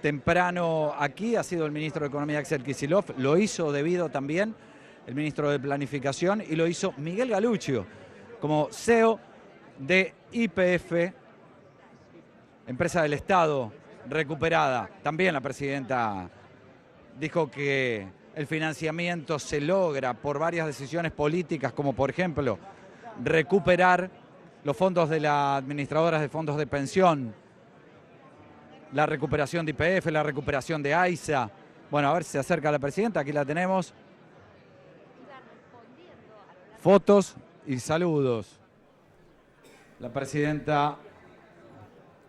temprano aquí, ha sido el ministro de Economía Axel Kicillof, lo hizo debido también el ministro de Planificación, y lo hizo Miguel Galuccio como CEO de YPF, empresa del Estado recuperada. También la Presidenta dijo que el financiamiento se logra por varias decisiones políticas, como por ejemplo recuperar los fondos de las administradoras de fondos de pensión, la recuperación de YPF, la recuperación de AISA. Bueno, a ver si se acerca la Presidenta, aquí la tenemos. Fotos y saludos. La Presidenta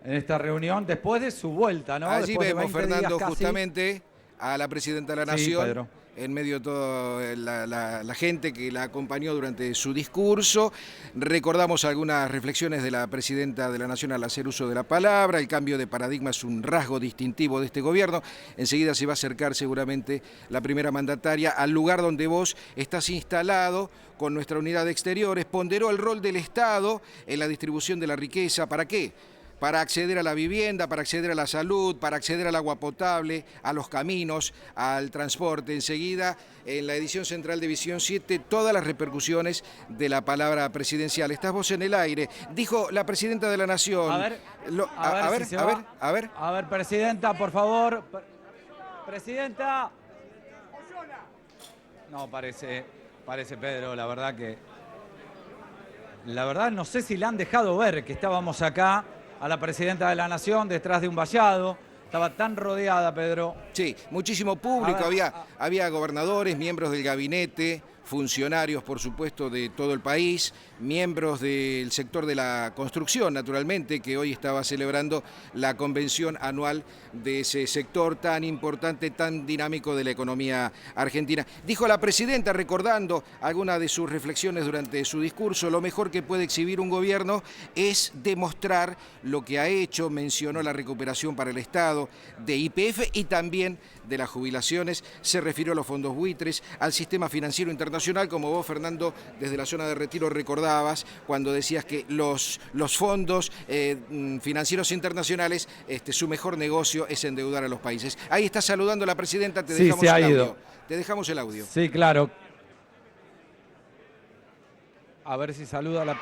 en esta reunión, después de su vuelta, ¿no? Allí después vemos, Fernando, justamente a la Presidenta de la Nación, Pedro, en medio de toda la gente que la acompañó durante su discurso. Recordamos algunas reflexiones de la Presidenta de la Nación al hacer uso de la palabra. El cambio de paradigma es un rasgo distintivo de este gobierno. Enseguida se va a acercar seguramente la primera mandataria al lugar donde vos estás instalado con nuestra unidad de exteriores. Ponderó el rol del Estado en la distribución de la riqueza. ¿Para qué? Para acceder a la vivienda, para acceder a la salud, para acceder al agua potable, a los caminos, al transporte. Enseguida, en la edición central de Visión 7, todas las repercusiones de la palabra presidencial. Estás vos en el aire. Dijo la Presidenta de la Nación. A ver, Presidenta, por favor. Presidenta. No, parece Pedro, la verdad no sé si le han dejado ver que estábamos acá a la Presidenta de la Nación detrás de un vallado. Estaba tan rodeada, Pedro. Sí, muchísimo público, había gobernadores, miembros del gabinete, funcionarios, por supuesto, de todo el país, miembros del sector de la construcción, naturalmente, que hoy estaba celebrando la convención anual de ese sector tan importante, tan dinámico de la economía argentina. Dijo la presidenta, recordando algunas de sus reflexiones durante su discurso, lo mejor que puede exhibir un gobierno es demostrar lo que ha hecho, mencionó la recuperación para el Estado de YPF y también de las jubilaciones, se refirió a los fondos buitres, al sistema financiero internacional, como vos, Fernando, desde la zona de Retiro recordabas cuando decías que los fondos financieros internacionales, su mejor negocio es endeudar a los países. Ahí está saludando la presidenta, te dejamos el audio. Te dejamos el audio. Sí, claro. A ver si saluda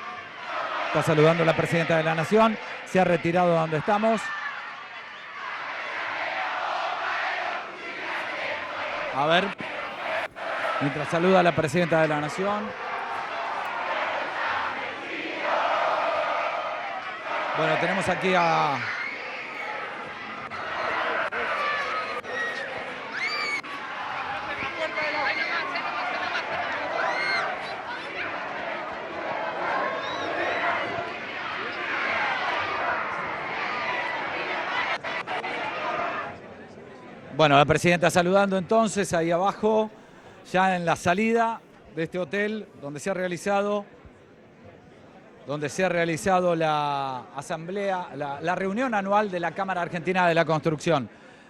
está saludando la presidenta de la Nación. Se ha retirado de donde estamos. A ver, mientras saluda a la presidenta de la Nación. Bueno, tenemos aquí a... Bueno, la presidenta saludando entonces ahí abajo, ya en la salida de este hotel donde se ha realizado la asamblea, la reunión anual de la Cámara Argentina de la Construcción.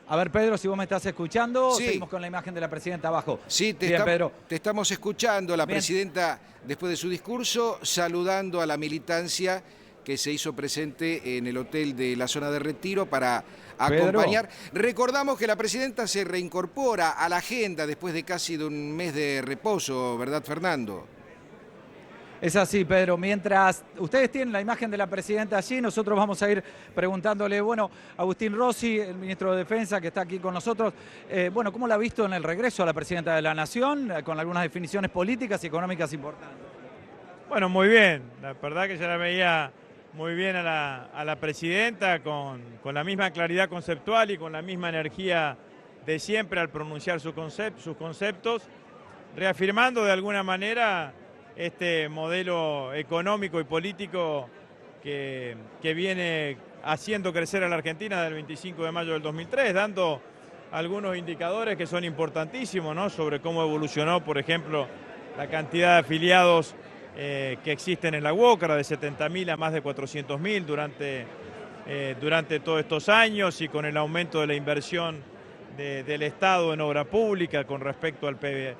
A ver, Pedro, si vos me estás escuchando, sí. Seguimos con la imagen de la presidenta abajo. Sí, Pedro. Te estamos escuchando, la presidenta, después de su discurso, saludando a la militancia que se hizo presente en el hotel de la zona de Retiro para acompañar. Pedro. Recordamos que la presidenta se reincorpora a la agenda después de casi de un mes de reposo, ¿verdad, Fernando? Es así, Pedro. Mientras ustedes tienen la imagen de la presidenta allí, nosotros vamos a ir preguntándole, bueno, Agustín Rossi, el ministro de Defensa, que está aquí con nosotros, bueno, ¿cómo la ha visto en el regreso a la presidenta de la Nación, con algunas definiciones políticas y económicas importantes? Bueno, muy bien. La verdad que ya la veía muy bien a la presidenta, con la misma claridad conceptual y con la misma energía de siempre al pronunciar sus conceptos, reafirmando de alguna manera este modelo económico y político que viene haciendo crecer a la Argentina desde el 25 de mayo del 2003, dando algunos indicadores que son importantísimos, ¿no? Sobre cómo evolucionó, por ejemplo, la cantidad de afiliados que existen en la UOCRA, de 70.000 a más de 400.000 durante todos estos años, y con el aumento de la inversión del Estado en obra pública con respecto al PBI,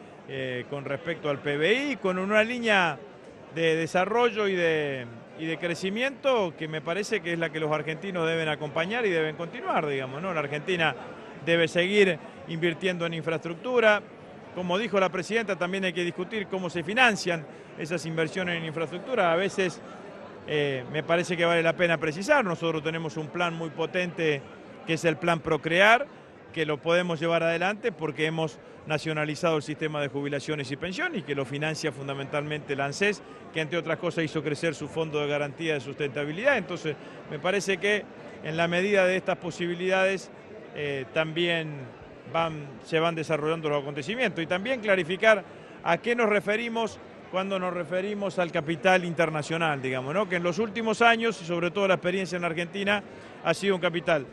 con una línea de desarrollo y de crecimiento que me parece que es la que los argentinos deben acompañar y deben continuar, digamos, ¿no? La Argentina debe seguir invirtiendo en infraestructura. Como dijo la presidenta, también hay que discutir cómo se financian esas inversiones en infraestructura. A veces me parece que vale la pena precisar. Nosotros tenemos un plan muy potente que es el Plan Procrear, que lo podemos llevar adelante porque hemos nacionalizado el sistema de jubilaciones y pensiones y que lo financia fundamentalmente el ANSES, que entre otras cosas hizo crecer su fondo de garantía de sustentabilidad. Entonces me parece que en la medida de estas posibilidades también se van desarrollando los acontecimientos, y también clarificar a qué nos referimos cuando nos referimos al capital internacional, digamos, ¿no? Que en los últimos años, y sobre todo la experiencia en la Argentina, ha sido un capital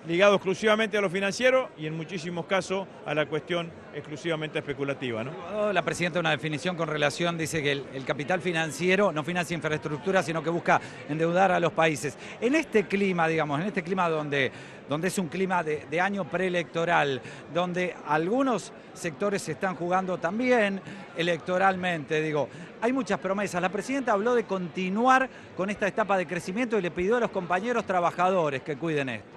ligado exclusivamente a lo financiero y en muchísimos casos a la cuestión exclusivamente especulativa, ¿no? La presidenta una definición con relación, dice que el capital financiero no financia infraestructura, sino que busca endeudar a los países. En este clima, digamos, en este clima donde es un clima de año preelectoral, donde algunos sectores se están jugando también electoralmente, digo, hay muchas promesas. La presidenta habló de continuar con esta etapa de crecimiento y le pidió a los compañeros trabajadores que cuiden esto.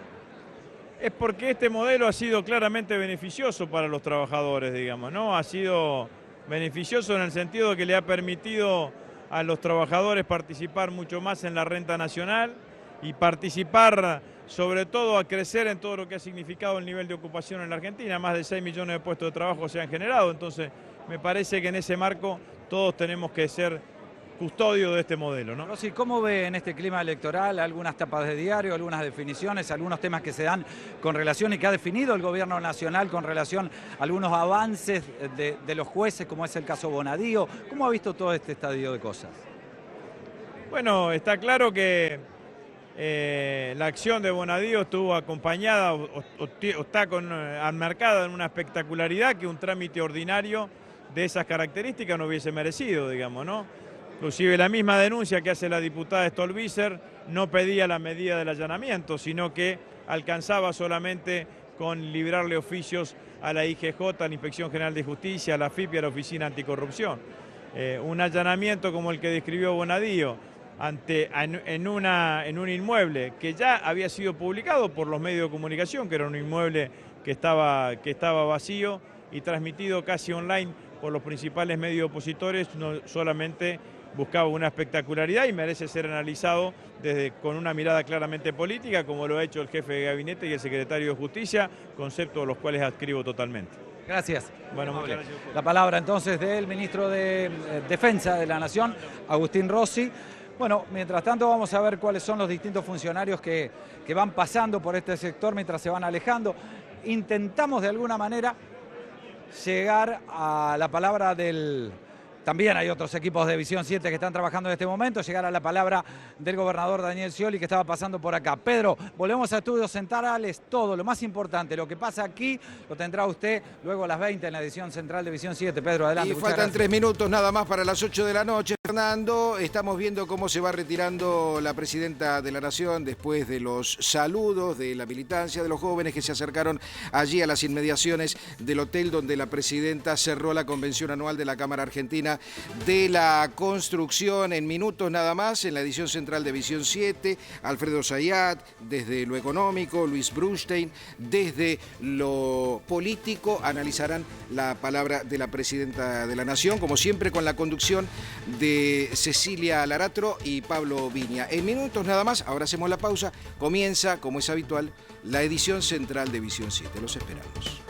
Es porque este modelo ha sido claramente beneficioso para los trabajadores, digamos, ¿no? Ha sido beneficioso en el sentido de que le ha permitido a los trabajadores participar mucho más en la renta nacional y participar, sobre todo, a crecer en todo lo que ha significado el nivel de ocupación en la Argentina. Más de 6 millones de puestos de trabajo se han generado. Entonces, me parece que en ese marco todos tenemos que ser custodios de este modelo, ¿no? Rossi, ¿cómo ve en este clima electoral algunas tapas de diario, algunas definiciones, algunos temas que se dan con relación y que ha definido el gobierno nacional con relación a algunos avances de los jueces, como es el caso Bonadío? ¿Cómo ha visto todo este estadio de cosas? Bueno, está claro que la acción de Bonadío estuvo acompañada o está enmarcada en una espectacularidad que un trámite ordinario de esas características no hubiese merecido, digamos, ¿no? Inclusive la misma denuncia que hace la diputada Stolbizer no pedía la medida del allanamiento, sino que alcanzaba solamente con librarle oficios a la IGJ, a la Inspección General de Justicia, a la FIP y a la Oficina Anticorrupción. Un allanamiento como el que describió Bonadío en un inmueble que ya había sido publicado por los medios de comunicación, que era un inmueble que estaba vacío y transmitido casi online por los principales medios opositores, no solamente buscaba una espectacularidad y merece ser analizado con una mirada claramente política, como lo ha hecho el jefe de gabinete y el secretario de Justicia, conceptos a los cuales adscribo totalmente. Gracias. Bueno, muchas gracias. La palabra entonces del ministro de Defensa de la Nación, Agustín Rossi. Bueno, mientras tanto vamos a ver cuáles son los distintos funcionarios que van pasando por este sector mientras se van alejando. Intentamos de alguna manera llegar a la palabra del... También hay otros equipos de Visión 7 que están trabajando en este momento, llegar a la palabra del gobernador Daniel Scioli, que estaba pasando por acá. Pedro, volvemos a Estudios Centrales, todo lo más importante, lo que pasa aquí, lo tendrá usted luego a las 20 en la edición central de Visión 7. Pedro, adelante. Y faltan 3 minutos nada más para las 8 de la noche, Fernando. Estamos viendo cómo se va retirando la presidenta de la Nación después de los saludos de la militancia, de los jóvenes que se acercaron allí a las inmediaciones del hotel donde la presidenta cerró la convención anual de la Cámara Argentina de la Construcción. En minutos nada más, en la edición central de Visión 7, Alfredo Zayat, desde lo económico, Luis Brustein, desde lo político, analizarán la palabra de la presidenta de la Nación, como siempre con la conducción de Cecilia Laratro y Pablo Viña. En minutos nada más, ahora hacemos la pausa, comienza, como es habitual, la edición central de Visión 7. Los esperamos.